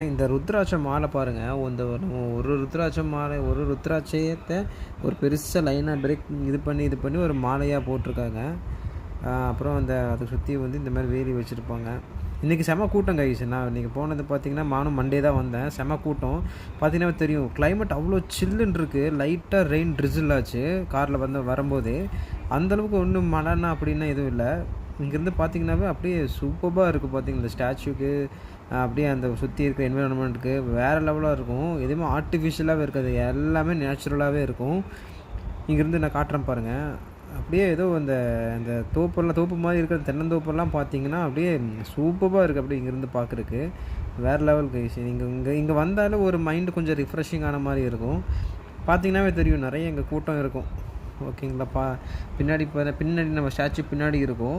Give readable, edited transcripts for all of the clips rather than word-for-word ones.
இந்த ருத்ராட்ச மாலை பாருங்க. நம்ம ஒரு ருத்ராட்ச மாலை ஒரு ருத்ராட்சயத்த ஒரு பெருசா லைனா இது பண்ணி ஒரு மாலையா போட்டிருக்காங்க. அப்புறம் அத சுத்தி வந்து இந்த மாரி வேலி வச்சிருப்பாங்க. இன்னைக்கு செம கூட்டம் கைஸ். நான் இன்னைக்கு போனது பார்த்தீங்கன்னா, நானும் மண்டே தான் வந்தேன். செம கூட்டம். பார்த்தீங்கன்னா தெரியும். கிளைமேட் அவ்வளோ சில்லுன்னு இருக்கு. லைட்டா ரெயின் ட்ரிசில் ஆச்சு. கார்ல வரும்போதே. அந்த அளவுக்கு ஒண்ணும் மழைன்னா அப்படின்னா எதுவும் இல்ல. இங்கேருந்து பார்த்தீங்கன்னாவே அப்படியே சூப்பர்பா இருக்கு பார்த்தீங்களா, இந்த ஸ்டாச்சுக்கு அப்படியே அந்த சுத்தி இருக்கிற என்விரான்மெண்ட்டுக்கு வேற லெவலா இருக்கும். எதுவுமே ஆர்ட்டிஃபிஷியலாவே இருக்காது. எல்லாமே நேச்சுரலாவே இருக்கும். இங்கேருந்து நான் காட்டுறேன் பாருங்க. அப்படியே ஏதோ அந்த அந்த தோப்பு மாரி இருக்கிற தென்னந்தோப்பெல்லாம் பார்த்தீங்கன்னா, அப்படியே சூப்பர்பா இருக்கு அப்படியே இங்கேருந்து பார்க்குறக்கு. வேற லெவல் கைஸ். நீங்க இங்க இங்க வந்தாலே ஒரு மைண்ட் கொஞ்சம் ரிஃப்ரெஷிங் ஆன மாரி இருக்கும். பார்த்தீங்கன்னாவே தெரியும், நெறைய இங்க கூட்டம் இருக்கும். ஓகேங்களா? பின்னாடி நம்ம ஸ்டாச்சு பின்னாடி இருக்கும்.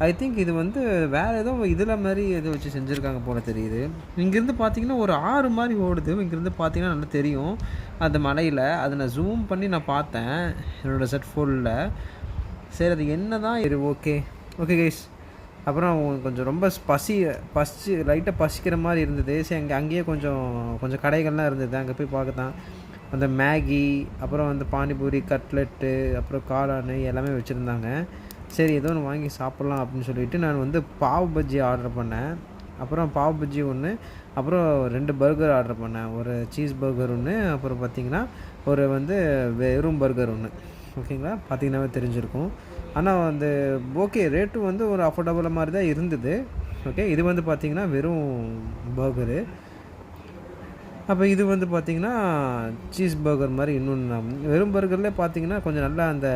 ஐ திங்க் இது வந்து வேற ஏதோ இதில மாரி ஏதோ வச்சு செஞ்சுருக்காங்க போல தெரியுது. இங்கேருந்து பார்த்தீங்கன்னா, ஒரு ஆறு மாரி ஓடுது. இங்கேருந்து பார்த்தீங்கன்னா நல்லா தெரியும். அந்த மலையில. அத நான் ஜூம் பண்ணி நான் பார்த்தேன். என்னோட செட் ஃபோன்ல. சரி, அது என்னதான் சரி, ஓகே. Okay guys. அப்புறம் கொஞ்சம் ரொம்ப லைட்டா பசிக்கிற மாரி இருந்தது. சரி, அங்கேயே கொஞ்சம் கொஞ்சம் கடைகள்லாம் இருந்தது. அங்கே போய் பார்க்கத்தான். அந்த மேகி, அப்புறம் வந்து பானிபூரி, கட்லெட்டு, அப்புறம் காளானு எல்லாமே வச்சுருந்தாங்க. சரி, ஏதோ ஒன்று வாங்கி சாப்பிட்லாம் அப்படின்னு சொல்லிட்டு நான் வந்து பாவ் பஜ்ஜி ஆர்டர் பண்ணேன். அப்புறம் பாவ் பஜ்ஜி ஒன்று, அப்புறம் 2 பர்கர் ஆர்டர் பண்ணேன். ஒரு சீஸ் பர்கர் ஒன்று, அப்புறம் பார்த்தீங்கன்னா ஒரு வந்து வெறும் பர்கர் ஒன்று. ஓகேங்களா? பார்த்தீங்கன்னாவே தெரிஞ்சிருக்கும். ஆனால் வந்து ஓகே, ரேட்டும் வந்து ஒரு அஃபோர்டபுள் மாரி தான் இருந்தது. ஓகே, இது வந்து பார்த்தீங்கன்னா வெறும் பர்கரு. அப்போ இது வந்து பார்த்தீங்கன்னா சீஸ் பர்கர் மாரி இன்னொன்று. வெறும் பர்கர்லேயே பார்த்தீங்கன்னா கொஞ்சம் நல்லா அந்த